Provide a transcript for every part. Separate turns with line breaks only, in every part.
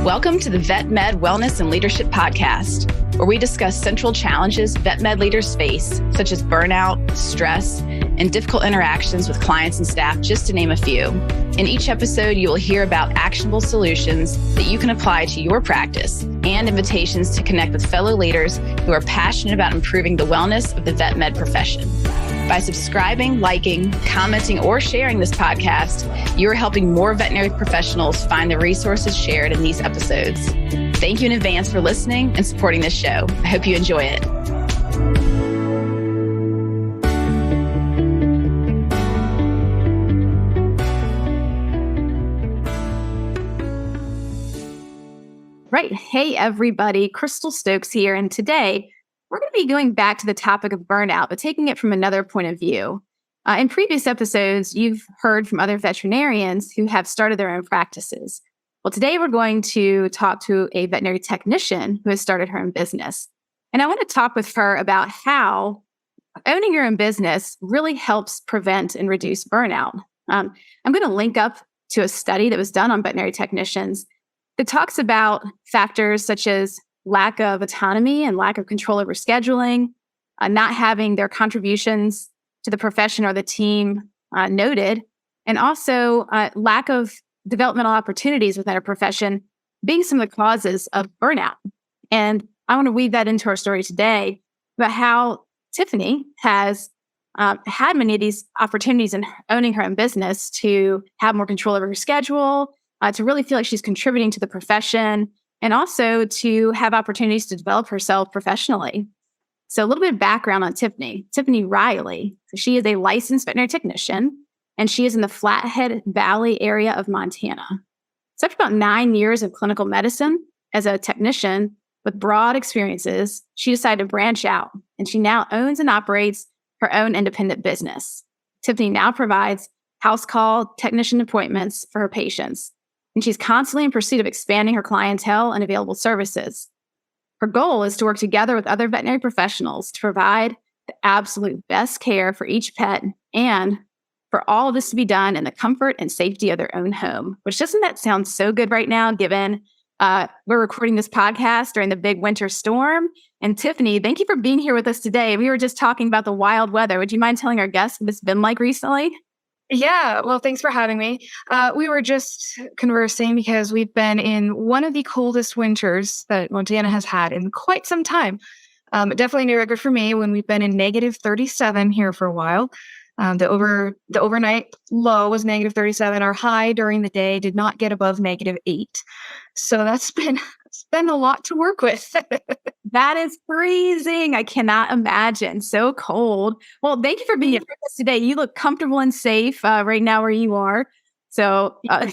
Welcome to the Vet Med Wellness and Leadership Podcast, where we discuss central challenges vet med leaders face, such as burnout, stress, and difficult interactions with clients and staff, just to name a few. In each episode, you will hear about actionable solutions that you can apply to your practice and invitations to connect with fellow leaders who are passionate about improving the wellness of the vet med profession. By subscribing, liking, commenting, or sharing this podcast, you are helping more veterinary professionals find the resources shared in these episodes. Thank you in advance for listening and supporting this show. I hope you enjoy it. Right. Hey, everybody. Crystal Stokes here. And today, we're going to be going back to the topic of burnout, but taking it from another point of view. In previous episodes, you've heard from other veterinarians who have started their own practices. Well, today we're going to talk to a veterinary technician who has started her own business. And I want to talk with her about how owning your own business really helps prevent and reduce burnout. I'm going to link up to a study that was done on veterinary technicians that talks about factors such as lack of autonomy and lack of control over scheduling, not having their contributions to the profession or the team noted, and also lack of developmental opportunities within our profession being some of the causes of burnout. And I want to weave that into our story today about how Tiffany has had many of these opportunities in owning her own business to have more control over her schedule, to really feel like she's contributing to the profession, and also to have opportunities to develop herself professionally. So a little bit of background on Tiffany. Tiffany Riley. So she is a licensed veterinary technician, and she is in the Flathead Valley area of Montana. So after about 9 years of clinical medicine as a technician with broad experiences, she decided to branch out, and she now owns and operates her own independent business. Tiffany now provides house call technician appointments for her patients, and she's constantly in pursuit of expanding her clientele and available services. Her goal is to work together with other veterinary professionals to provide the absolute best care for each pet and for all of this to be done in the comfort and safety of their own home, which doesn't that sound so good right now, given we're recording this podcast during the big winter storm. And Tiffany, thank you for being here with us today. We were just talking about the wild weather. Would you mind telling our guests what it's been like recently?
Yeah, well, thanks for having me. We were just conversing because we've been in one of the coldest winters that Montana has had in quite some time. Definitely a new record for me when we've been in negative 37 here for a while. The overnight low was negative 37. Our high during the day did not get above negative 8. So it's been a lot to work with.
That is freezing. I cannot imagine. So cold. Well, thank you for being here with us today. You look comfortable and safe right now where you are. So, well,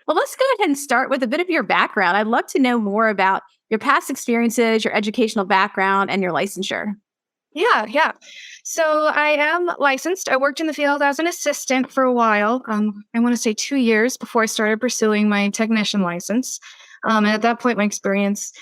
let's go ahead and start with a bit of your background. I'd love to know more about your past experiences, your educational background, and your licensure.
Yeah. So I am licensed. I worked in the field as an assistant for a while. I want to say 2 years before I started pursuing my technician license. And at that point, my experience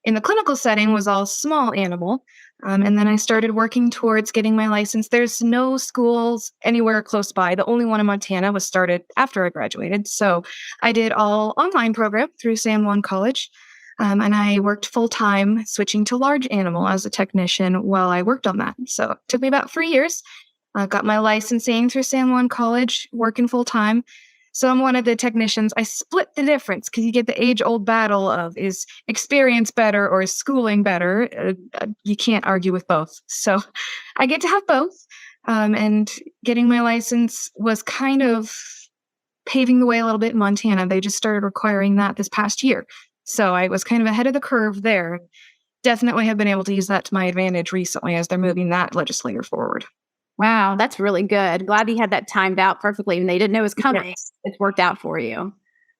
in the clinical setting was all small animal. And then I started working towards getting my license. There's no schools anywhere close by. The only one in Montana was started after I graduated. So I did all online program through San Juan College. And I worked full-time, switching to large animal as a technician while I worked on that. So it took me about 3 years. I got my licensing through San Juan College, working full-time. So I'm one of the technicians. I split the difference because you get the age-old battle of, is experience better or is schooling better? You can't argue with both. So I get to have both. And getting my license was kind of paving the way a little bit in Montana. They just started requiring that this past year. So I was kind of ahead of the curve there. Definitely have been able to use that to my advantage recently as they're moving that legislature forward.
Wow, that's really good. Glad you had that timed out perfectly and they didn't know it was coming.
Yes.
It's worked out for you.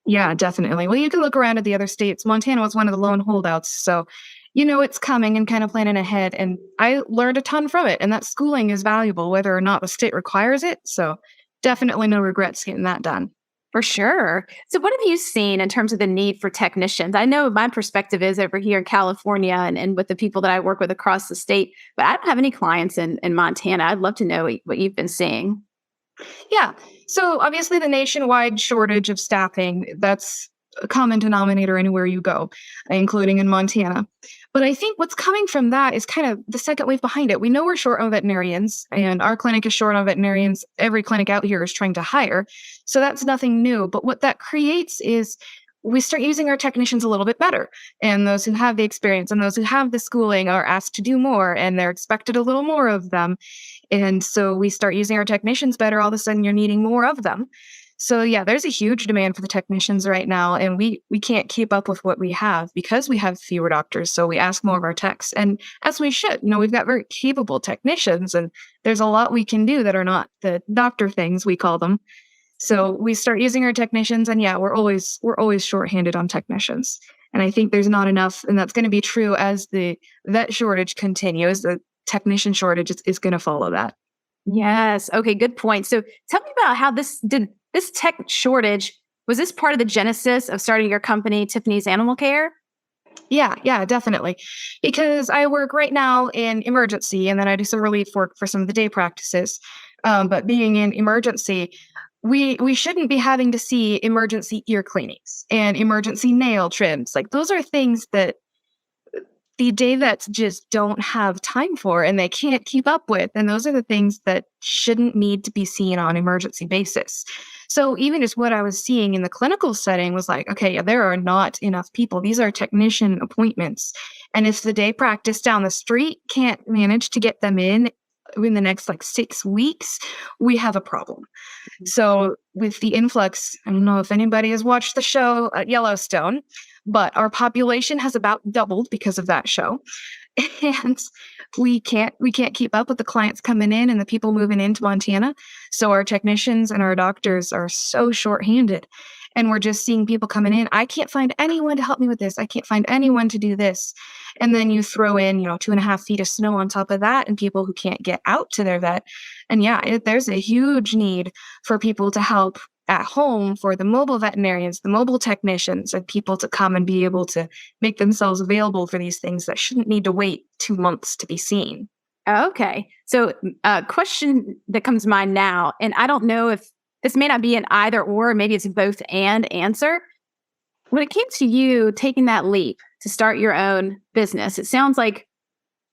Yeah, definitely. Well, you can look around at the other states. Montana was one of the lone holdouts. So, it's coming and kind of planning ahead. And I learned a ton from it. And that schooling is valuable, whether or not the state requires it. So definitely no regrets getting that done.
For sure. So what have you seen in terms of the need for technicians? I know my perspective is over here in California and with the people that I work with across the state, but I don't have any clients in Montana. I'd love to know what you've been seeing.
Yeah. So obviously the nationwide shortage of staffing, that's a common denominator anywhere you go, including in Montana. But I think what's coming from that is kind of the second wave behind it. We know we're short on veterinarians, and our clinic is short on veterinarians. Every clinic out here is trying to hire. So that's nothing new. But what that creates is we start using our technicians a little bit better. And those who have the experience and those who have the schooling are asked to do more, and they're expected a little more of them. And so we start using our technicians better. All of a sudden, you're needing more of them. So yeah, there's a huge demand for the technicians right now, and we can't keep up with what we have because we have fewer doctors. So we ask more of our techs, and as we should. We've got very capable technicians, and there's a lot we can do that are not the doctor things we call them. So we start using our technicians, and yeah, we're always shorthanded on technicians. And I think there's not enough, and that's going to be true as the vet shortage continues. The technician shortage is going to follow that.
Yes. Okay, good point. So tell me about how this tech shortage, was this part of the genesis of starting your company, Tiffany's Animal Care?
Yeah, definitely. Because I work right now in emergency, and then I do some relief work for some of the day practices. But being in emergency, we shouldn't be having to see emergency ear cleanings and emergency nail trims. Like, those are things that the day vets just don't have time for, and they can't keep up with. And those are the things that shouldn't need to be seen on an emergency basis. So even just what I was seeing in the clinical setting was like, okay, yeah, there are not enough people. These are technician appointments. And if the day practice down the street can't manage to get them in the next 6 weeks, we have a problem. So with the influx, I don't know if anybody has watched the show Yellowstone, but our population has about doubled because of that show. And we can't keep up with the clients coming in and the people moving into Montana. So our technicians and our doctors are so shorthanded. And we're just seeing people coming in. I can't find anyone to help me with this. I can't find anyone to do this. And then you throw in, 2.5 feet of snow on top of that, and people who can't get out to their vet. And yeah, there's a huge need for people to help at home, for the mobile veterinarians, the mobile technicians, and people to come and be able to make themselves available for these things that shouldn't need to wait 2 months to be seen.
Okay. So a question that comes to mind now, and I don't know if this may not be an either or, maybe it's both and answer. When it came to you taking that leap to start your own business, it sounds like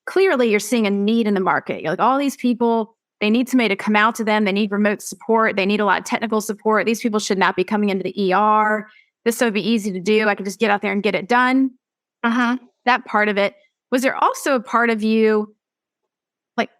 clearly you're seeing a need in the market. You're like, all these people, they need somebody to come out to them. They need remote support. They need a lot of technical support. These people should not be coming into the ER. This would be easy to do. I could just get out there and get it done. That part of it. Was there also a part of you, let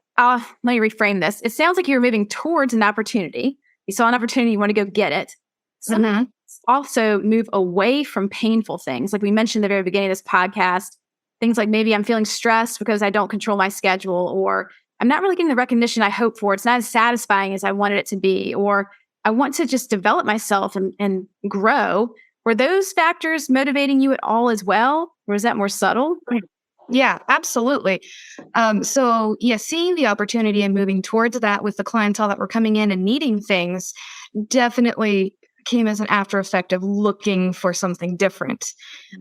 me reframe this. It sounds like you're moving towards an opportunity. You saw an opportunity, you want to go get it. So also move away from painful things. Like we mentioned at the very beginning of this podcast, things like maybe I'm feeling stressed because I don't control my schedule, or I'm not really getting the recognition I hope for. It's not as satisfying as I wanted it to be, or I want to just develop myself and grow. Were those factors motivating you at all as well? Or is that more subtle?
Yeah, absolutely. So seeing the opportunity and moving towards that with the clientele that were coming in and needing things definitely came as an after effect of looking for something different.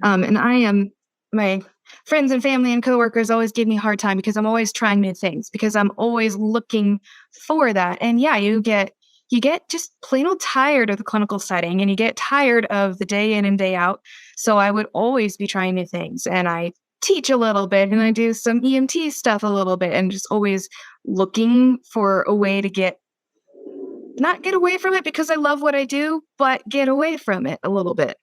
And my friends and family and coworkers always give me a hard time because I'm always trying new things, because I'm always looking for that. And yeah, you get just plain old tired of the clinical setting, and you get tired of the day in and day out. So I would always be trying new things, and I teach a little bit, and I do some EMT stuff a little bit, and just always looking for a way to not get away from it because I love what I do, but get away from it a little bit.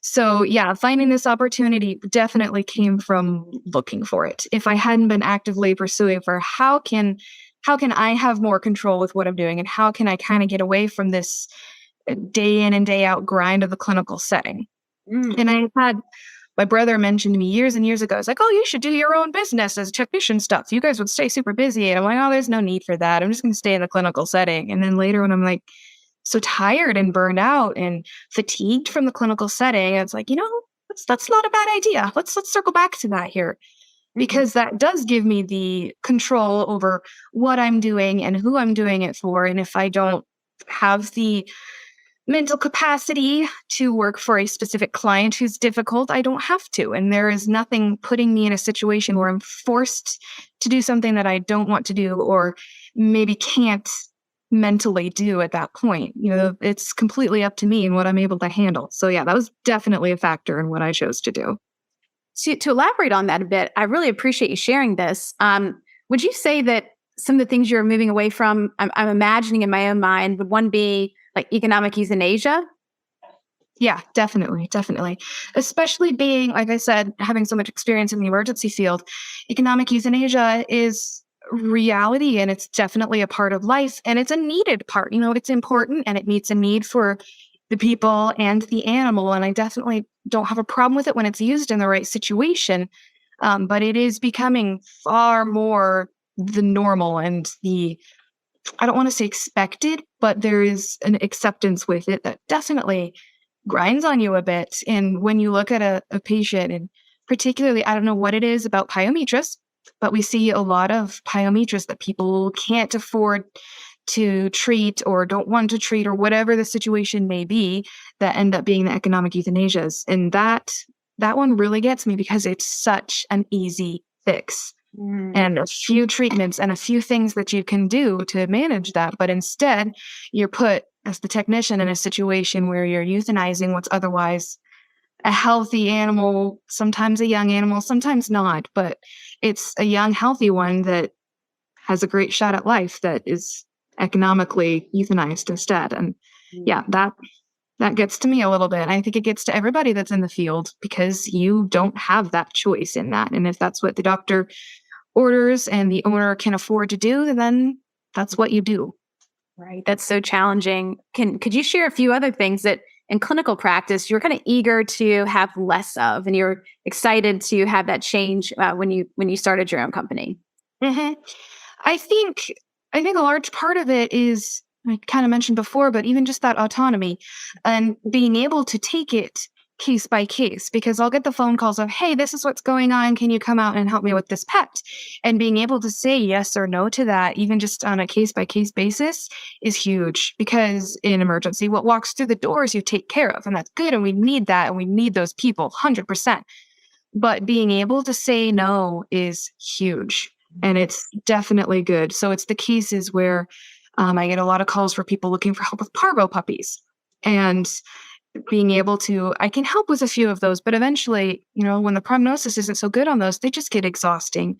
So yeah, finding this opportunity definitely came from looking for it. If I hadn't been actively pursuing for how can I have more control with what I'm doing, and how can I kind of get away from this day in and day out grind of the clinical setting? And I had my brother mentioned to me years and years ago, it's like, oh, you should do your own business as technician stuff. You guys would stay super busy. And I'm like, oh, there's no need for that. I'm just going to stay in the clinical setting. And then later when I'm like so tired and burned out and fatigued from the clinical setting, it's like, that's not a bad idea. Let's circle back to that here, because that does give me the control over what I'm doing and who I'm doing it for. And if I don't have the mental capacity to work for a specific client who's difficult, I don't have to. And there is nothing putting me in a situation where I'm forced to do something that I don't want to do, or maybe can't mentally do at that point. It's completely up to me and what I'm able to handle. So yeah, that was definitely a factor in what I chose to do.
To elaborate on that a bit, I really appreciate you sharing this. Would you say that some of the things you're moving away from, I'm imagining in my own mind, would one be like economic euthanasia?
Yeah, definitely. Definitely. Especially being, like I said, having so much experience in the emergency field, economic euthanasia is reality and it's definitely a part of life and it's a needed part. It's important and it meets a need for the people and the animal. And I definitely don't have a problem with it when it's used in the right situation. But it is becoming far more the normal and I don't want to say expected, but there is an acceptance with it that definitely grinds on you a bit. And when you look at a patient, and particularly, I don't know what it is about pyometris, but we see a lot of pyometris that people can't afford to treat or don't want to treat or whatever the situation may be that end up being the economic euthanasias. And that one really gets me because it's such an easy fix and a few treatments and a few things that you can do to manage that. But instead, you're put as the technician in a situation where you're euthanizing what's otherwise a healthy animal, sometimes a young animal, sometimes not, but it's a young, healthy one that has a great shot at life that is economically euthanized instead. And yeah, that gets to me a little bit. I think it gets to everybody that's in the field because you don't have that choice in that. And if that's what the doctor orders and the owner can afford to do, then that's what you do.
Right. That's so challenging. Could you share a few other things that in clinical practice you're kind of eager to have less of, and you're excited to have that change when you started your own company?
hmm I think I think a large part of it is I kind of mentioned before, but even just that autonomy and being able to take it case by case, because I'll get the phone calls of, hey, this is what's going on. Can you come out and help me with this pet? And being able to say yes or no to that, even just on a case by case basis, is huge because in emergency, what walks through the doors you take care of. And that's good. And we need that. And we need those people 100%. But being able to say no is huge. And it's definitely good. So it's the cases where I get a lot of calls for people looking for help with Parvo puppies. And being able to, I can help with a few of those, but eventually, when the prognosis isn't so good on those, they just get exhausting.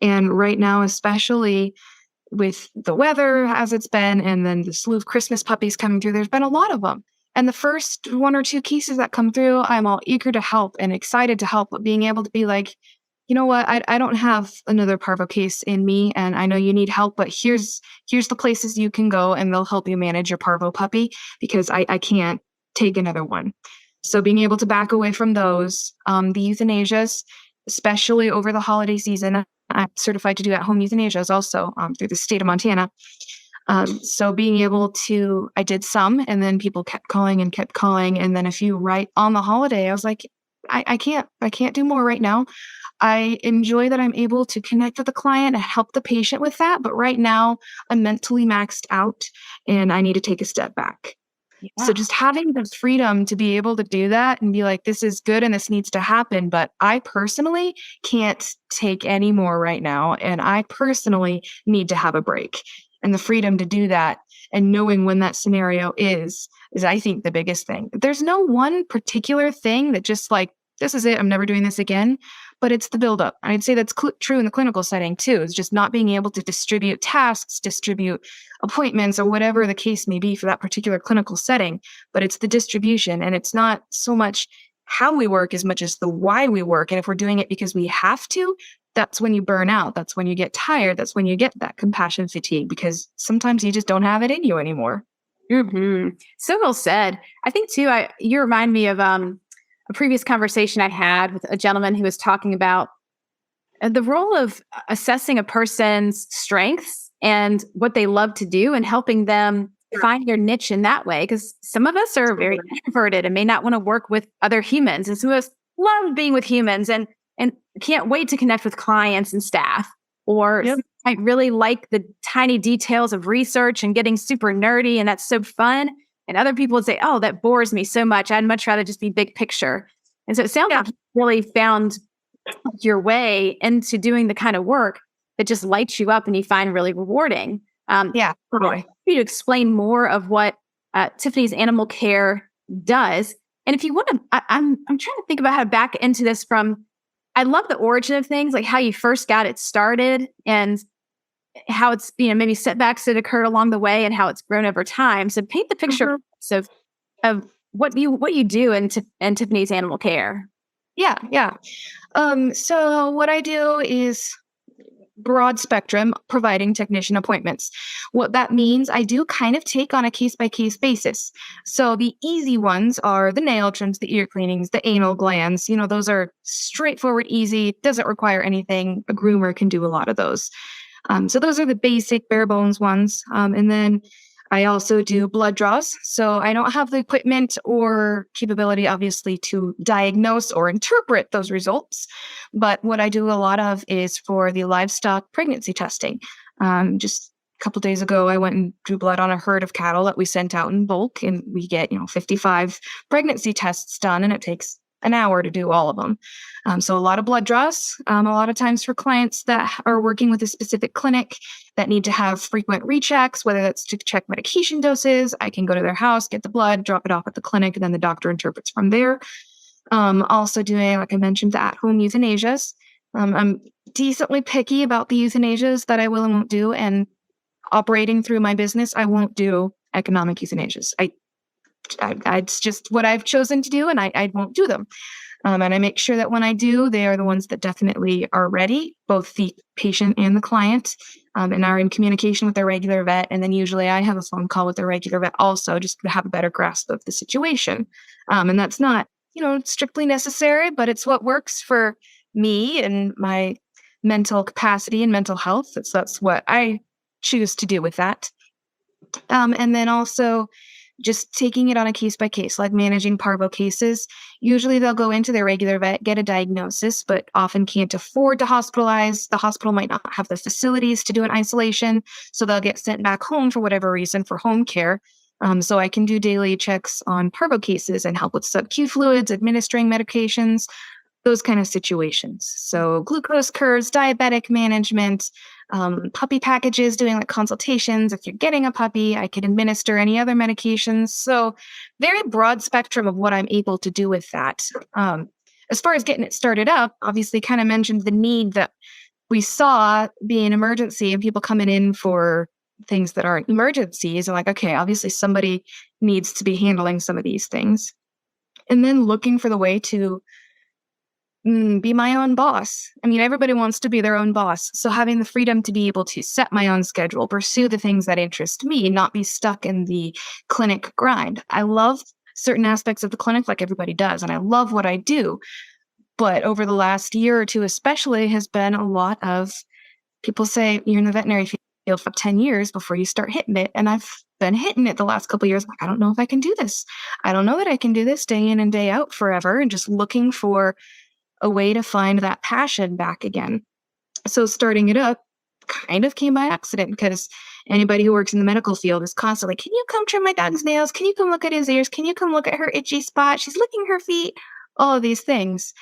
And right now, especially with the weather as it's been, and then the slew of Christmas puppies coming through, there's been a lot of them. And the first one or two cases that come through, I'm all eager to help and excited to help, but being able to be like, you know what, I don't have another Parvo case in me, and I know you need help, but here's the places you can go, and they'll help you manage your Parvo puppy because I can't take another one. So being able to back away from those, the euthanasias, especially over the holiday season, I'm certified to do at-home euthanasias also through the state of Montana. So being able to, I did some, and then people kept calling, and then a few right on the holiday, I was like, I can't do more right now. I enjoy that I'm able to connect with the client and help the patient with that, but right now I'm mentally maxed out and I need to take a step back.
Yeah.
So just having the freedom to be able to do that and be like, this is good and this needs to happen, but I personally can't take any more right now. And I personally need to have a break. And the freedom to do that and knowing when that scenario is I think the biggest thing. There's no one particular thing that just like, this is it, I'm never doing this again, but it's the buildup. I'd say that's true in the clinical setting too, is just not being able to distribute tasks, distribute appointments, or whatever the case may be for that particular clinical setting, but it's the distribution. And it's not so much how we work as much as the why we work. And if we're doing it because we have to, that's when you burn out. That's when you get tired. That's when you get that compassion fatigue, because sometimes you just don't have it in you anymore.
So well said. I think too, you remind me of a previous conversation I had with a gentleman who was talking about the role of assessing a person's strengths and what they love to do and helping them find their niche in that way. Because some of us are very introverted and may not want to work with other humans. And some of us love being with humans and can't wait to connect with clients and staff. Or might really like the tiny details of research and getting super nerdy, and that's so fun. And other people would say, oh, that bores me so much. I'd much rather just be big picture. And so it sounds like you really found your way into doing the kind of work that just lights you up and you find really rewarding.
Totally.
you to explain more of what Tiffany's animal care does. And if you want to, I'm trying to think about how to back into this from. I love the origin of things, like how you first got it started and how it's, maybe setbacks that occurred along the way and how it's grown over time. So paint the picture
Mhm.
of what you do in Tiffany's animal care.
Yeah, yeah. So what I do is broad spectrum providing technician appointments. What that means, I do kind of take on a case by case basis. So the easy ones are the nail trims, the ear cleanings, the anal glands. Those are straightforward, easy, doesn't require anything. A groomer can do a lot of those. So those are the basic bare bones ones. And then I also do blood draws. So I don't have the equipment or capability, obviously, to diagnose or interpret those results. But what I do a lot of is for the livestock pregnancy testing. Just a couple days ago, I went and drew blood on a herd of cattle that we sent out in bulk, and we get 55 pregnancy tests done, and it takes an hour to do all of them. So a lot of blood draws, a lot of times for clients that are working with a specific clinic that need to have frequent rechecks, whether that's to check medication doses. I can go to their house, get the blood, drop it off at the clinic, and then the doctor interprets from there. Also doing, like I mentioned, the at-home euthanasias. I'm decently picky about the euthanasias that I will and won't do, and operating through my business, I won't do economic euthanasias. It's just what I've chosen to do, and I won't do them. And I make sure that when I do, they are the ones that definitely are ready, both the patient and the client, and are in communication with their regular vet. And then usually I have a phone call with their regular vet also, just to have a better grasp of the situation. And that's not, strictly necessary, but it's what works for me and my mental capacity and mental health. That's what I choose to do with that. And then also just taking it on a case by case, like managing parvo cases. Usually they'll go into their regular vet, get a diagnosis, but often can't afford to hospitalize. The hospital might not have the facilities to do an isolation, so they'll get sent back home for whatever reason for home care. So I can do daily checks on parvo cases and help with sub-Q fluids, administering medications, those kind of situations. So glucose curves, diabetic management, puppy packages, doing like consultations. If you're getting a puppy, I can administer any other medications. So very broad spectrum of what I'm able to do with that. As far as getting it started up, obviously kind of mentioned the need that we saw be an emergency and people coming in for things that aren't emergencies. And like, okay, obviously somebody needs to be handling some of these things. And then looking for the way to be my own boss. I mean, everybody wants to be their own boss. So having the freedom to be able to set my own schedule, pursue the things that interest me, not be stuck in the clinic grind. I love certain aspects of the clinic like everybody does, and I love what I do. But over the last year or two especially has been a lot of people say, you're in the veterinary field for 10 years before you start hitting it. And I've been hitting it the last couple of years. Like, I don't know if I can do this. I don't know that I can do this day in and day out forever, and just looking for a way to find that passion back again. So starting it up kind of came by accident, because anybody who works in the medical field is constantly, can you come trim my dog's nails? Can you come look at his ears? Can you come look at her itchy spot? She's licking her feet. All of these things.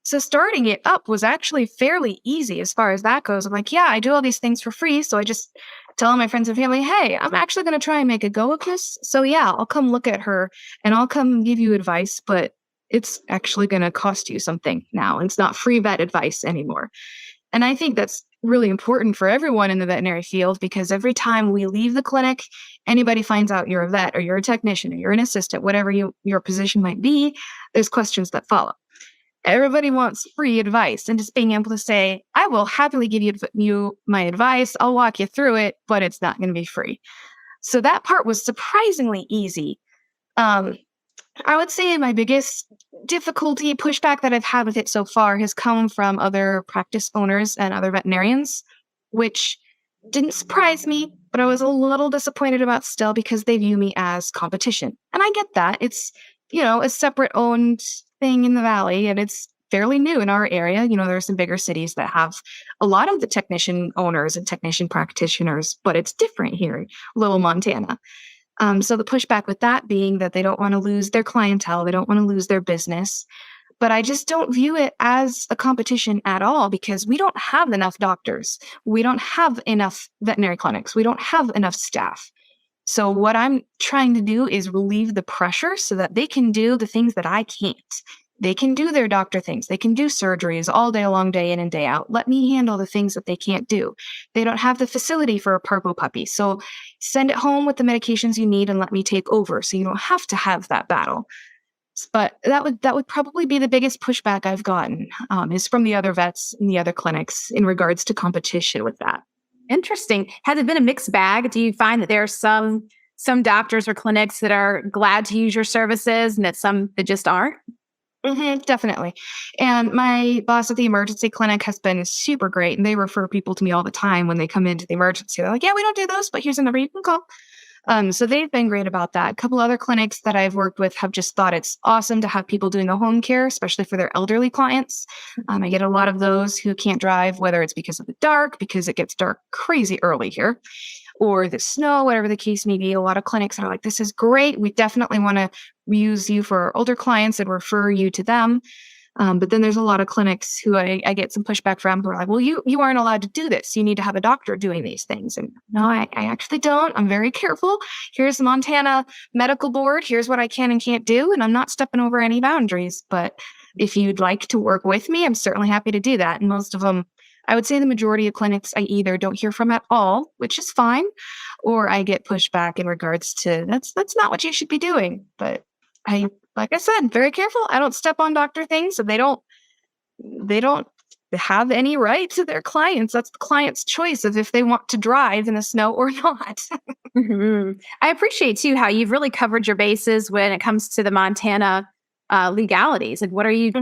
So starting it up was actually fairly easy as far as that goes. I'm like, yeah, I do all these things for free. So I just tell my friends and family, hey, I'm actually going to try and make a go of this. So yeah, I'll come look at her and I'll come give you advice, but it's actually going to cost you something now. It's not free vet advice anymore. And I think that's really important for everyone in the veterinary field, because every time we leave the clinic, anybody finds out you're a vet or you're a technician or you're an assistant, whatever your position might be, there's questions that follow. Everybody wants free advice, and just being able to say, I will happily give you my advice. I'll walk you through it, but it's not going to be free. So that part was surprisingly easy. I would say my biggest difficulty, pushback that I've had with it so far has come from other practice owners and other veterinarians, which didn't surprise me, but I was a little disappointed about still, because they view me as competition. And I get that. It's, a separate owned thing in the Valley, and it's fairly new in our area. There are some bigger cities that have a lot of the technician owners and technician practitioners, but it's different here, little Montana. So the pushback with that being that they don't want to lose their clientele, they don't want to lose their business. But I just don't view it as a competition at all, because we don't have enough doctors. We don't have enough veterinary clinics. We don't have enough staff. So what I'm trying to do is relieve the pressure so that they can do the things that I can't. They can do their doctor things. They can do surgeries all day long, day in and day out. Let me handle the things that they can't do. They don't have the facility for a Parvo puppy. So send it home with the medications you need and let me take over so you don't have to have that battle. But that would probably be the biggest pushback I've gotten, is from the other vets and the other clinics in regards to competition with that.
Interesting. Has it been a mixed bag? Do you find that there are some doctors or clinics that are glad to use your services and that some that just aren't?
Definitely. And my boss at the emergency clinic has been super great, and they refer people to me all the time when they come into the emergency. They're like, "Yeah, we don't do those, but here's a number you can call." So they've been great about that. A couple other clinics that I've worked with have just thought it's awesome to have people doing the home care, especially for their elderly clients. I get a lot of those who can't drive, whether it's because of the dark, because it gets dark crazy early here, or the snow, whatever the case may be. A lot of clinics are like, this is great. We definitely want to use you for our older clients and refer you to them. But then there's a lot of clinics who I get some pushback from who are like, well, you aren't allowed to do this. You need to have a doctor doing these things. And no, I actually don't. I'm very careful. Here's the Montana Medical Board. Here's what I can and can't do. And I'm not stepping over any boundaries. But if you'd like to work with me, I'm certainly happy to do that. And most of them, I would say the majority of clinics I either don't hear from at all, which is fine, or I get pushback in regards to that's not what you should be doing. But like I said, very careful. I don't step on doctor things, and they don't have any right to their clients. That's the client's choice of if they want to drive in the snow or not.
I appreciate too how you've really covered your bases when it comes to the Montana legalities. Like, what are you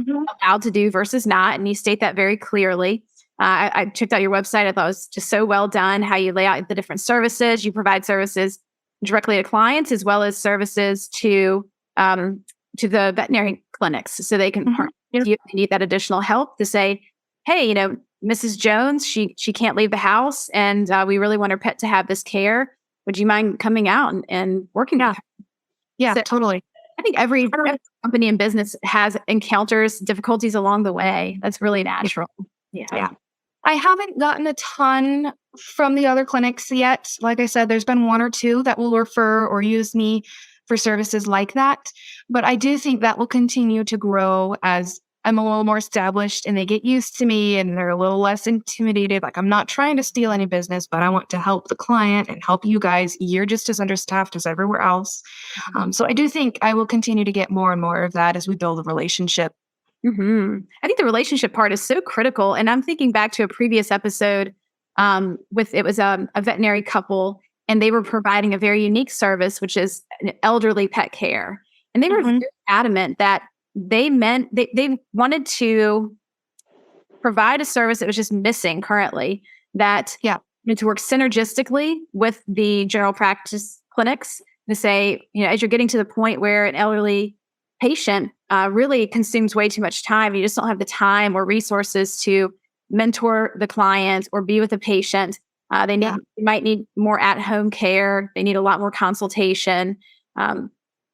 allowed to do versus not? And you state that very clearly. I checked out your website. I thought it was just so well done. How you lay out the different services. You provide services directly to clients as well as services to the veterinary clinics, so they can partner with you if they need that additional help to say, hey, Mrs. Jones, she can't leave the house, and we really want her pet to have this care. Would you mind coming out and working with her?
Yeah,
So
totally.
I think every company and business has encounters difficulties along the way. That's really natural.
Yeah. I haven't gotten a ton from the other clinics yet. Like I said, there's been one or two that will refer or use me for services like that. But I do think that will continue to grow as I'm a little more established and they get used to me and they're a little less intimidated. Like, I'm not trying to steal any business, but I want to help the client and help you guys. You're just as understaffed as everywhere else. So I do think I will continue to get more and more of that as we build a relationship.
I think the relationship part is so critical. And I'm thinking back to a previous episode with it was a veterinary couple, and they were providing a very unique service, which is an elderly pet care. And they were very adamant that they wanted to provide a service that was just missing currently, that to work synergistically with the general practice clinics to say, as you're getting to the point where an elderly patient really consumes way too much time, you just don't have the time or resources to mentor the client or be with the patient. They might need more at-home care. They need a lot more consultation.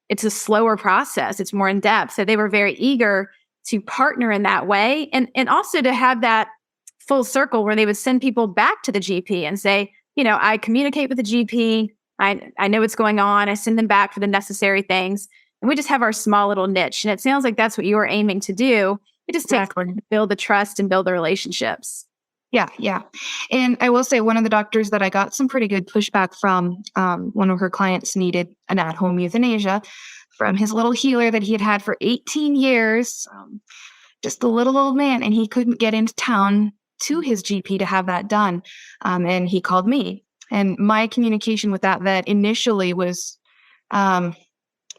It's a slower process. It's more in depth. So they were very eager to partner in that way, and also to have that full circle where they would send people back to the GP and say, I communicate with the GP. I know what's going on. I send them back for the necessary things. And we just have our small little niche. And it sounds like that's what you're aiming to do. It just takes time to build the trust and build the relationships.
Yeah. And I will say one of the doctors that I got some pretty good pushback from, one of her clients needed an at-home euthanasia from his little healer that he had had for 18 years, just a little old man, and he couldn't get into town to his GP to have that done. And he called me. And my communication with that vet initially was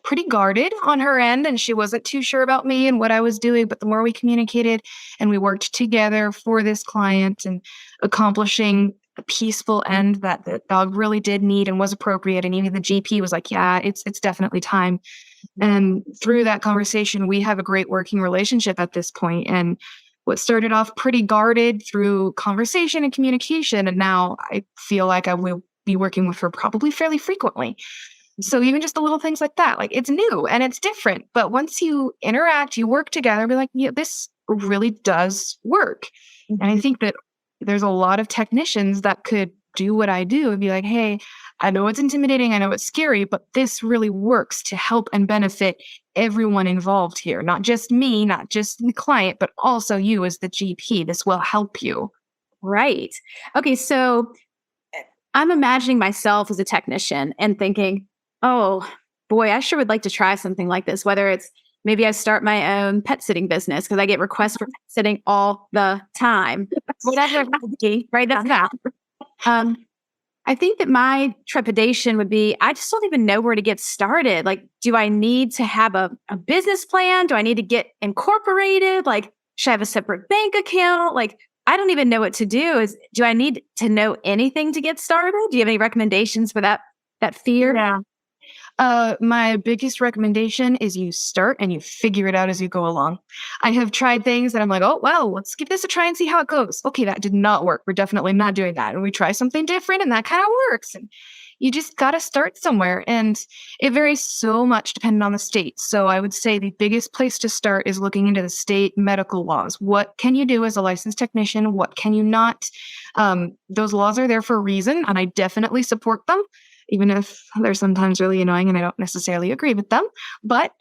pretty guarded on her end, and she wasn't too sure about me and what I was doing. But the more we communicated and we worked together for this client and accomplishing a peaceful end that the dog really did need and was appropriate, and even the GP was like, yeah, it's definitely time. And through that conversation, we have a great working relationship at this point. And what started off pretty guarded through conversation and communication, and now I feel like I will be working with her probably fairly frequently. So even just the little things like that, like, it's new and it's different. But once you interact, you work together, be like, yeah, this really does work. And I think that there's a lot of technicians that could do what I do and be like, hey, I know it's intimidating, I know it's scary, but this really works to help and benefit everyone involved here, not just me, not just the client, but also you as the GP. This will help you.
Right. Okay. So I'm imagining myself as a technician and thinking, oh boy, I sure would like to try something like this, whether it's maybe I start my own pet sitting business because I get requests for pet sitting all the time. Whatever it might be, right? That's that. Um, I think that my trepidation would be I just don't even know where to get started. Like, do I need to have a business plan? Do I need to get incorporated? Like, should I have a separate bank account? Like, I don't even know what to do. Do I need to know anything to get started? Do you have any recommendations for that fear?
Yeah. My biggest recommendation is you start and you figure it out as you go along. I have tried things that I'm like, oh, well, let's give this a try and see how it goes. Okay, that did not work. We're definitely not doing that. And we try something different and that kind of works. And you just got to start somewhere. And it varies so much depending on the state. So I would say the biggest place to start is looking into the state medical laws. What can you do as a licensed technician? What can you not? Those laws are there for a reason, and I definitely support them, even if they're sometimes really annoying and I don't necessarily agree with them, but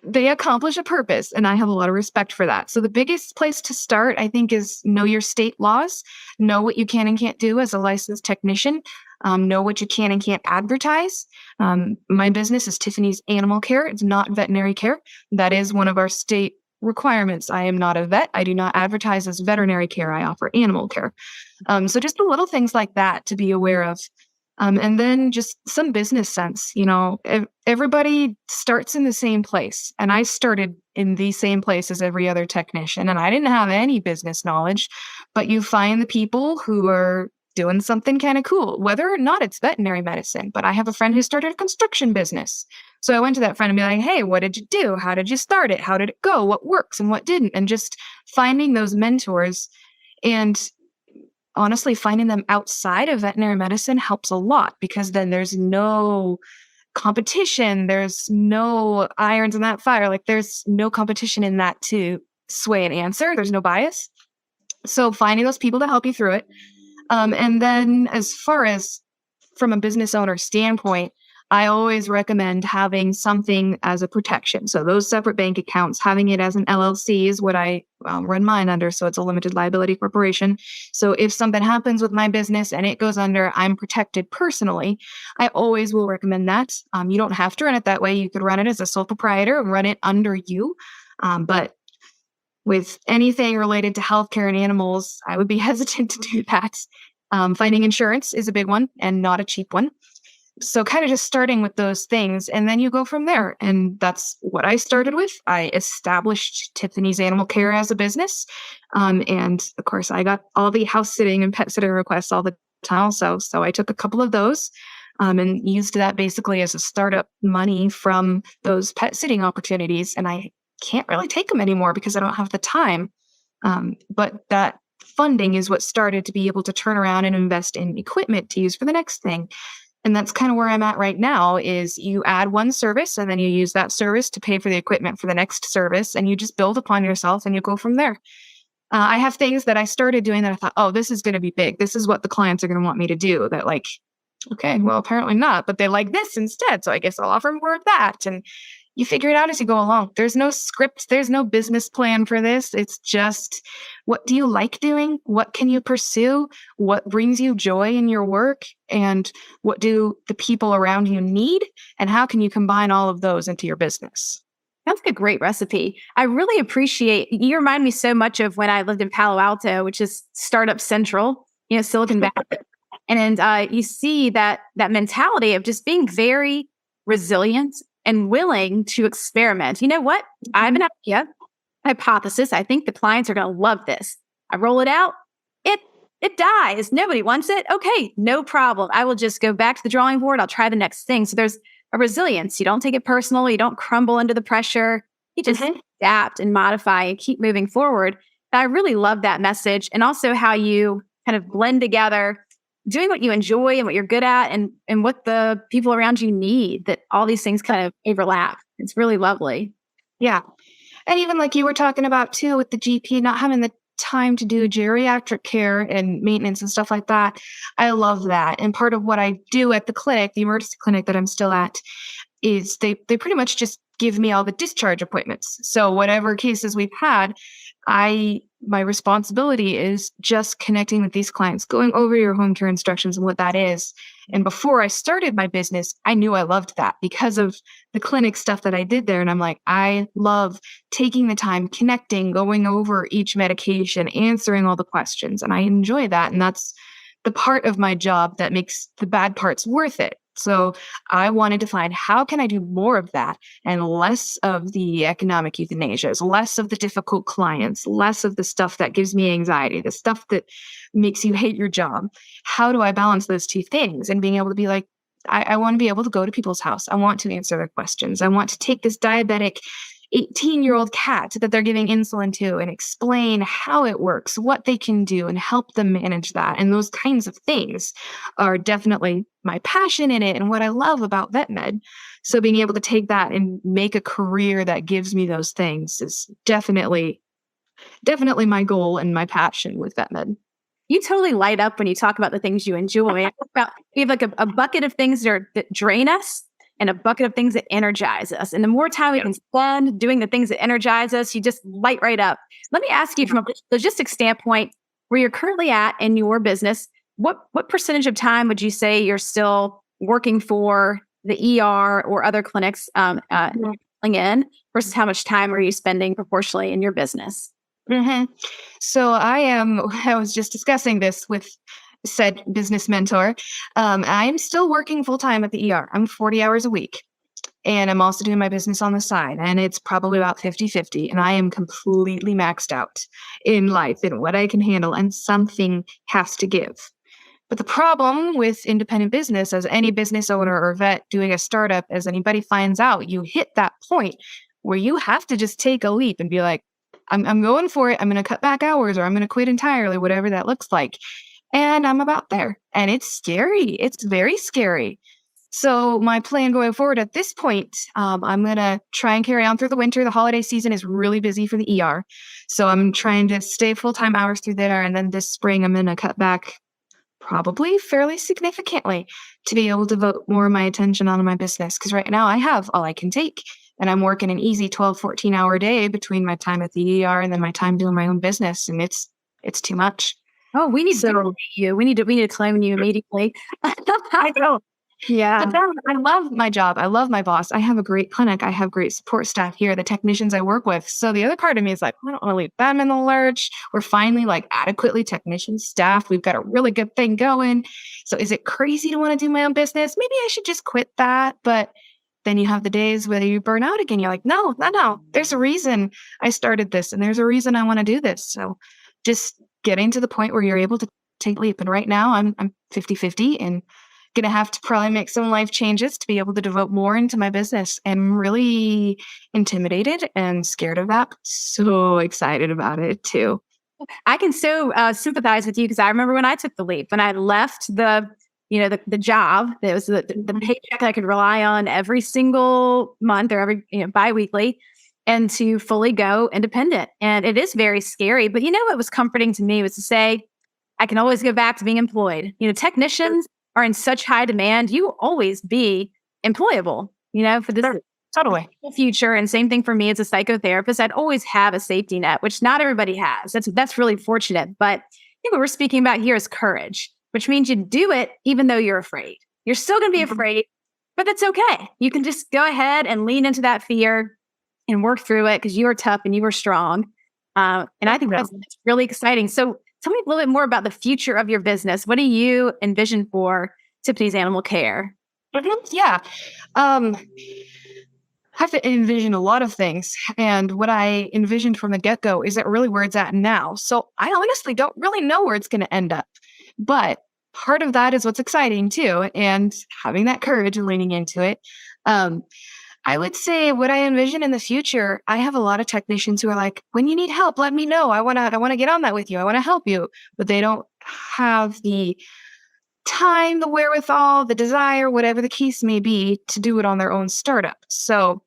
they accomplish a purpose. And I have a lot of respect for that. So the biggest place to start, I think, is know your state laws, know what you can and can't do as a licensed technician, know what you can and can't advertise. My business is Tiffany's Animal Care. It's not veterinary care. That is one of our state requirements. I am not a vet. I do not advertise as veterinary care. I offer animal care. So just the little things like that to be aware of. And then just some business sense, everybody starts in the same place. And I started in the same place as every other technician, and I didn't have any business knowledge, but you find the people who are doing something kind of cool, whether or not it's veterinary medicine. But I have a friend who started a construction business. So I went to that friend and be like, hey, what did you do? How did you start it? How did it go? What works and what didn't? And just finding those mentors and honestly, finding them outside of veterinary medicine helps a lot, because then there's no competition. There's no irons in that fire. Like, there's no competition in that to sway an answer. There's no bias. So finding those people to help you through it. And then as far as from a business owner standpoint, I always recommend having something as a protection. So those separate bank accounts, having it as an LLC is what I run mine under. So it's a limited liability corporation. So if something happens with my business and it goes under, I'm protected personally. I always will recommend that. You don't have to run it that way. You could run it as a sole proprietor and run it under you. But with anything related to healthcare and animals, I would be hesitant to do that. Finding insurance is a big one and not a cheap one. So kind of just starting with those things, and then you go from there. And that's what I started with. I established Tiffany's Animal Care as a business. And of course, I got all the house sitting and pet sitting requests all the time also. So I took a couple of those and used that basically as a startup money from those pet sitting opportunities. And I can't really take them anymore because I don't have the time. But that funding is what started to be able to turn around and invest in equipment to use for the next thing. And that's kind of where I'm at right now, is you add one service and then you use that service to pay for the equipment for the next service, and you just build upon yourself and you go from there. I have things that I started doing that I thought, oh, this is going to be big. This is what the clients are going to want me to do. That, like, okay, well, apparently not, but they like this instead. So I guess I'll offer more of that. And you figure it out as you go along. There's no script. There's no business plan for this. It's just, what do you like doing? What can you pursue? What brings you joy in your work? And what do the people around you need? And how can you combine all of those into your business?
That's a great recipe. I really appreciate, you remind me so much of when I lived in Palo Alto, which is startup central, Silicon Valley. And you see that mentality of just being very resilient and willing to experiment. You know what? I have an idea, hypothesis. I think the clients are going to love this. I roll it out. It dies. Nobody wants it. Okay, no problem. I will just go back to the drawing board. I'll try the next thing. So there's a resilience. You don't take it personal. You don't crumble under the pressure. You just adapt and modify and keep moving forward. And I really love that message. And also how you kind of blend together doing what you enjoy and what you're good at, and what the people around you need, that all these things kind of overlap. It's really lovely.
Yeah. And even like you were talking about too, with the GP not having the time to do geriatric care and maintenance and stuff like that, I love that. And part of what I do at the clinic, the emergency clinic that I'm still at, is they pretty much just give me all the discharge appointments. So whatever cases we've had, my responsibility is just connecting with these clients, going over your home care instructions and what that is. And before I started my business, I knew I loved that because of the clinic stuff that I did there. And I'm like, I love taking the time, connecting, going over each medication, answering all the questions. And I enjoy that. And that's the part of my job that makes the bad parts worth it. So I wanted to find, how can I do more of that and less of the economic euthanasias, less of the difficult clients, less of the stuff that gives me anxiety, the stuff that makes you hate your job. How do I balance those two things? And being able to be like, I want to be able to go to people's house. I want to answer their questions. I want to take this diabetic 18-year-old cat that they're giving insulin to and explain how it works, what they can do, and help them manage that. And those kinds of things are definitely my passion in it and what I love about vet med. So being able to take that and make a career that gives me those things is definitely my goal and my passion with vet med.
You totally light up when you talk about the things you enjoy. I talk about, we have like a bucket of things that drain us and a bucket of things that energize us. And the more time we can spend doing the things that energize us, you just light right up. Let me ask you, from a logistics standpoint, where you're currently at in your business, what percentage of time would you say you're still working for the ER or other clinics in versus how much time are you spending proportionally in your business?
Mm-hmm. So I was just discussing this with said business mentor. I am still working full time at the ER. I'm 40 hours a week. And I'm also doing my business on the side. And it's probably about 50-50. And I am completely maxed out in life and what I can handle. And something has to give. But the problem with independent business, as any business owner or vet doing a startup, as anybody finds out, you hit that point where you have to just take a leap and be like, I'm going for it. I'm going to cut back hours, or I'm going to quit entirely, whatever that looks like. And I'm about there. And it's scary. It's very scary. So my plan going forward at this point, I'm going to try and carry on through the winter. The holiday season is really busy for the ER. So I'm trying to stay full-time hours through there. And then this spring, I'm going to cut back probably fairly significantly to be able to devote more of my attention on my business. Because right now I have all I can take. And I'm working an easy 12, 14-hour day between my time at the ER and then my time doing my own business. And it's too much.
Oh, we need to clone you. We need to clone you immediately.
I know. Yeah. But then I love my job. I love my boss. I have a great clinic. I have great support staff here, the technicians I work with. So the other part of me is like, I don't want to leave them in the lurch. We're finally like adequately technician staffed. We've got a really good thing going. So is it crazy to want to do my own business? Maybe I should just quit that. But then you have the days where you burn out again. You're like, no. There's a reason I started this and there's a reason I want to do this. So just getting to the point where you're able to take a leap. And right now I'm 50-50 and going to have to probably make some life changes to be able to devote more into my business. And I'm really intimidated and scared of that, but so excited about it too.
I can so sympathize with you, because I remember when I took the leap, when I left the job, that was the paycheck I could rely on every single month or every biweekly, and to fully go independent. And it is very scary. But what was comforting to me was to say, I can always go back to being employed. Technicians are in such high demand. You will always be employable, for this
totally
future. And same thing for me as a psychotherapist. I'd always have a safety net, which not everybody has. That's really fortunate. But what we're speaking about here is courage, which means you do it even though you're afraid. You're still going to be afraid, but that's okay. You can just go ahead and lean into that fear and work through it, because you are tough and you are strong. And I think that's really exciting. So tell me a little bit more about the future of your business. What do you envision for Tiffany's Animal Care?
Yeah. I have to envision a lot of things. And what I envisioned from the get-go isn't really where it's at now. So I honestly don't really know where it's going to end up. But part of that is what's exciting too. And having that courage and leaning into it. I would say what I envision in the future, I have a lot of technicians who are like, when you need help, let me know. I want to get on that with you. I want to help you. But they don't have the time, the wherewithal, the desire, whatever the case may be, to do it on their own startup. So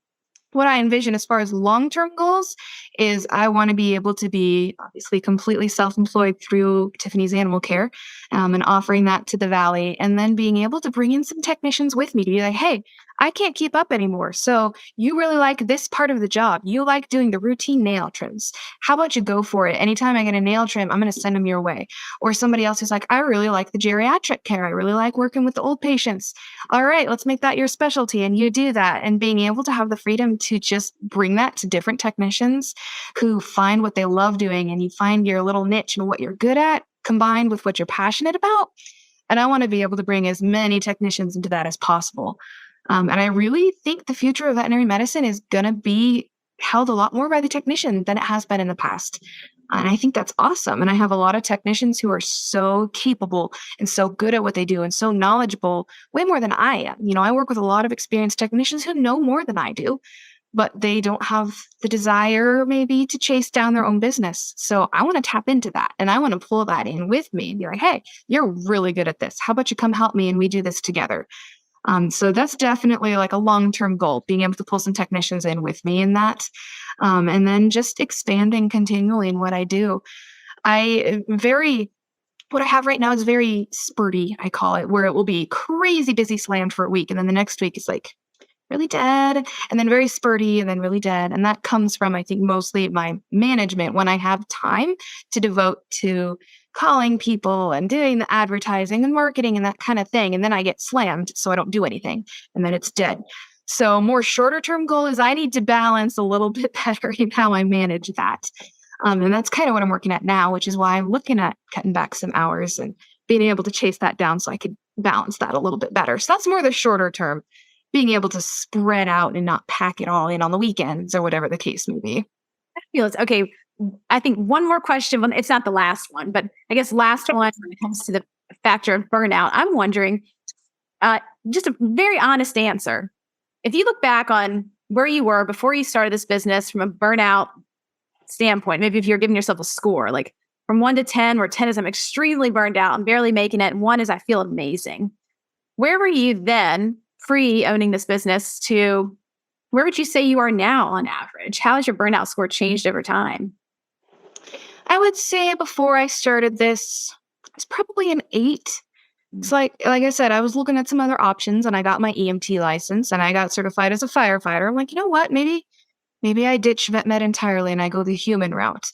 what I envision as far as long-term goals is I want to be able to be obviously completely self-employed through Tiffany's Animal Care, and offering that to the Valley, and then being able to bring in some technicians with me to be like, hey, I can't keep up anymore. So you really like this part of the job. You like doing the routine nail trims. How about you go for it? Anytime I get a nail trim, I'm going to send them your way. Or somebody else who's like, I really like the geriatric care. I really like working with the old patients. All right, let's make that your specialty. And you do that. And being able to have the freedom to just bring that to different technicians who find what they love doing, and you find your little niche and what you're good at combined with what you're passionate about. And I want to be able to bring as many technicians into that as possible. And I really think the future of veterinary medicine is going to be held a lot more by the technician than it has been in the past. And I think that's awesome. And I have a lot of technicians who are so capable and so good at what they do and so knowledgeable, way more than I am. I work with a lot of experienced technicians who know more than I do, but they don't have the desire maybe to chase down their own business. So I want to tap into that, and I want to pull that in with me and be like, hey, you're really good at this. How about you come help me and we do this together? So that's definitely like a long-term goal, being able to pull some technicians in with me in that. And then just expanding continually in what I do. What I have right now is very spurty, I call it, where it will be crazy busy slammed for a week. And then the next week is like really dead, and then very spurty, and then really dead. And that comes from, I think, mostly my management, when I have time to devote to calling people and doing the advertising and marketing and that kind of thing. And then I get slammed, so I don't do anything, and then it's dead. So more shorter term goal is I need to balance a little bit better in how I manage that. And that's kind of what I'm working at now, which is why I'm looking at cutting back some hours and being able to chase that down so I could balance that a little bit better. So that's more the shorter term, being able to spread out and not pack it all in on the weekends or whatever the case may be.
Fabulous. Okay. I think one more question. Well, it's not the last one, but I guess last one when it comes to the factor of burnout. I'm wondering, just a very honest answer. If you look back on where you were before you started this business from a burnout standpoint, maybe if you're giving yourself a score, like from 1 to 10, where 10 is I'm extremely burned out, I'm barely making it, and 1 is I feel amazing. Where were you then, pre owning this business, to where would you say you are now on average? How has your burnout score changed over time?
I would say before I started this, it's probably an 8. It's like I said, I was looking at some other options, and I got my EMT license, and I got certified as a firefighter. I'm like, you know what? Maybe I ditch vet med entirely and I go the human route.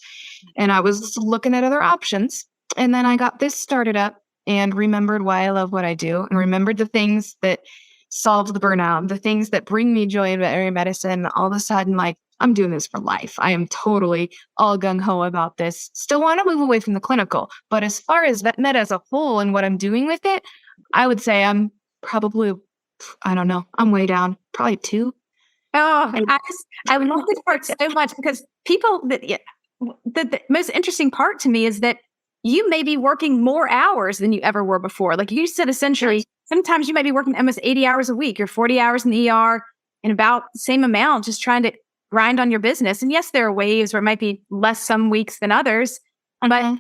And I was looking at other options. And then I got this started up and remembered why I love what I do, and remembered the things that solve the burnout, the things that bring me joy in veterinary medicine. All of a sudden, like, I'm doing this for life. I am totally all gung-ho about this. Still want to move away from the clinical. But as far as vet med as a whole and what I'm doing with it, I would say I'm probably, I don't know, I'm way down, probably 2.
Oh, I love this part so much, because the most interesting part to me is that you may be working more hours than you ever were before. Like you said, essentially, sometimes you might be working almost 80 hours a week, or 40 hours in the ER, and about the same amount, just trying to grind on your business. And yes, there are waves where it might be less some weeks than others. But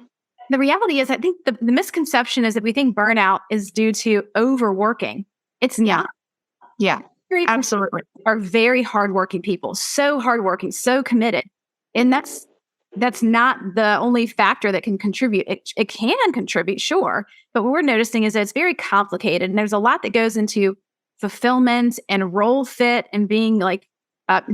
the reality is, I think the misconception is that we think burnout is due to overworking. It's not.
Yeah, absolutely.
Are very hardworking people, so hardworking, so committed. And that's not the only factor that can contribute. It can contribute, sure. But what we're noticing is that it's very complicated. And there's a lot that goes into fulfillment and role fit, and being like,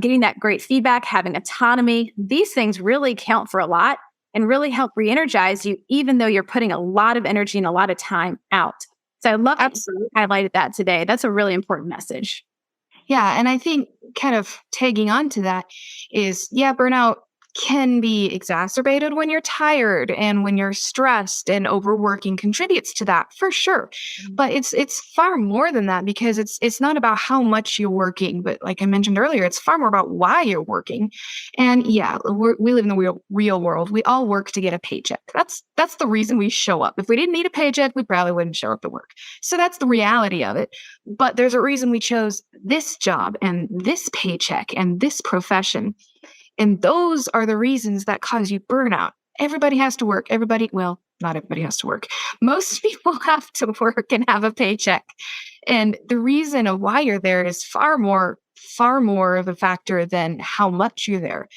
getting that great feedback, having autonomy. These things really count for a lot and really help re-energize you, even though you're putting a lot of energy and a lot of time out. So I love that you highlighted that today. That's a really important message.
Yeah. And I think kind of tagging on to that is, burnout can be exacerbated when you're tired and when you're stressed, and overworking contributes to that for sure. But it's far more than that, because it's not about how much you're working, but like I mentioned earlier, it's far more about why you're working. And we live in the real world. We all work to get a paycheck. That's the reason we show up. If we didn't need a paycheck, we probably wouldn't show up to work. So that's the reality of it. But there's a reason we chose this job and this paycheck and this profession. And those are the reasons that cause you burnout. Everybody has to work. Not everybody has to work. Most people have to work and have a paycheck. And the reason of why you're there is far more far more of a factor than how much you're there.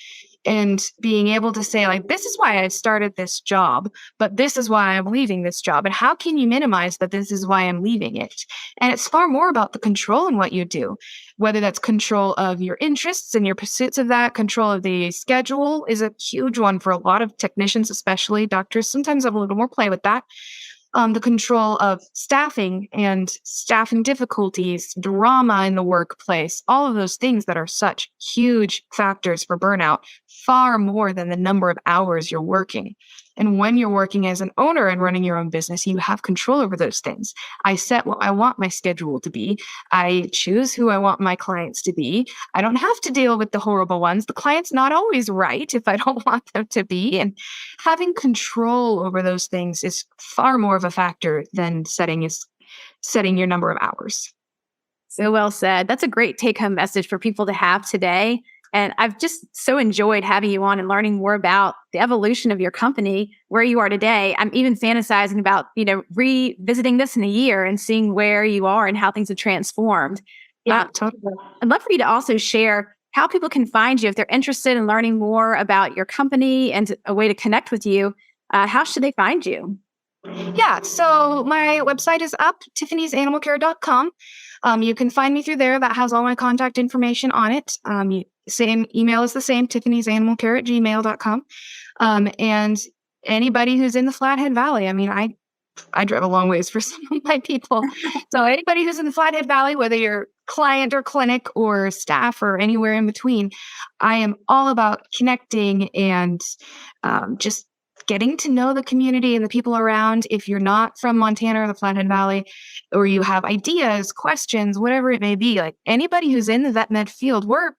And being able to say, like, this is why I started this job, but this is why I'm leaving this job. And how can you minimize that this is why I'm leaving it? And it's far more about the control in what you do, whether that's control of your interests and your pursuits of that, control of the schedule is a huge one for a lot of technicians, especially doctors. Sometimes have a little more play with that. The control of staffing and staffing difficulties, drama in the workplace, all of those things that are such huge factors for burnout, far more than the number of hours you're working. And when you're working as an owner and running your own business, you have control over those things. I set what I want my schedule to be. I choose who I want my clients to be. I don't have to deal with the horrible ones. The client's not always right if I don't want them to be. And having control over those things is far more of a factor than setting your number of hours.
So well said. That's a great take-home message for people to have today. And I've just so enjoyed having you on and learning more about the evolution of your company, where you are today. I'm even fantasizing about, revisiting this in a year and seeing where you are and how things have transformed.
Yeah, totally.
I'd love for you to also share how people can find you if they're interested in learning more about your company and a way to connect with you. How should they find you?
Yeah, so my website is up, tiffany'sanimalcare.com. You can find me through there. That has all my contact information on it. Same email is the same, tiffany'sanimalcare@gmail.com. And anybody who's in the Flathead Valley, I mean, I drive a long ways for some of my people. So anybody who's in the Flathead Valley, whether you're client or clinic or staff or anywhere in between, I am all about connecting and just getting to know the community and the people around. If you're not from Montana or the Flathead Valley, or you have ideas, questions, whatever it may be, like anybody who's in the vet med field, we're,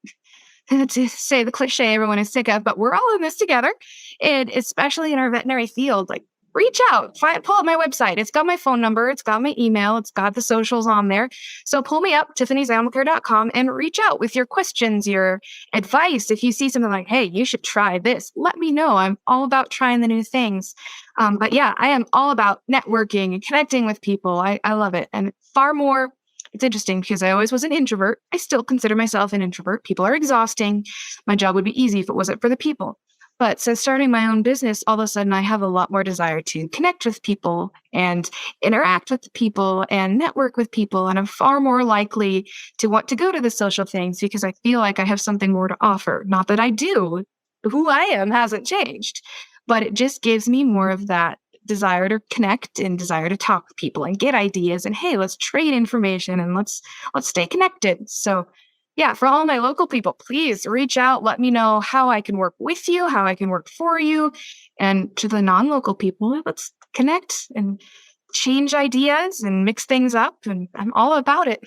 to say the cliche everyone is sick of, but we're all in this together. And especially in our veterinary field, like reach out, pull up my website. It's got my phone number. It's got my email. It's got the socials on there. So pull me up, tiffany'sanimalcare.com, and reach out with your questions, your advice. If you see something like, hey, you should try this, let me know. I'm all about trying the new things. But yeah, I am all about networking and connecting with people. I love it. And far more, it's interesting because I always was an introvert. I still consider myself an introvert. People are exhausting. My job would be easy if it wasn't for the people. But since starting my own business, all of a sudden I have a lot more desire to connect with people and interact with people and network with people. And I'm far more likely to want to go to the social things because I feel like I have something more to offer. Not that I do. Who I am hasn't changed, but it just gives me more of that desire to connect and desire to talk with people and get ideas and, hey, let's trade information and let's stay connected. So yeah, for all my local people, please reach out. Let me know how I can work with you, how I can work for you. And to the non-local people, let's connect and change ideas and mix things up. And I'm all about it.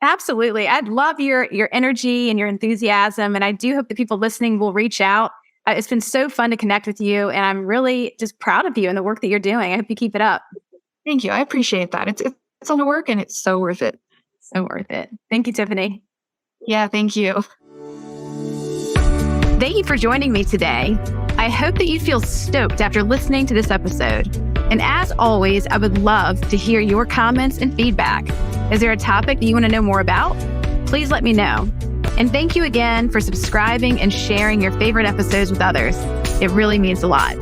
Absolutely. I'd love your energy and your enthusiasm. And I do hope that people listening will reach out. It's been so fun to connect with you. And I'm really just proud of you and the work that you're doing. I hope you keep it up.
Thank you. I appreciate that. It's a lot of work and it's so worth it.
So worth it. Thank you, Tiffany.
Yeah, thank you.
Thank you for joining me today. I hope that you feel stoked after listening to this episode. And as always, I would love to hear your comments and feedback. Is there a topic that you want to know more about? Please let me know. And thank you again for subscribing and sharing your favorite episodes with others. It really means a lot.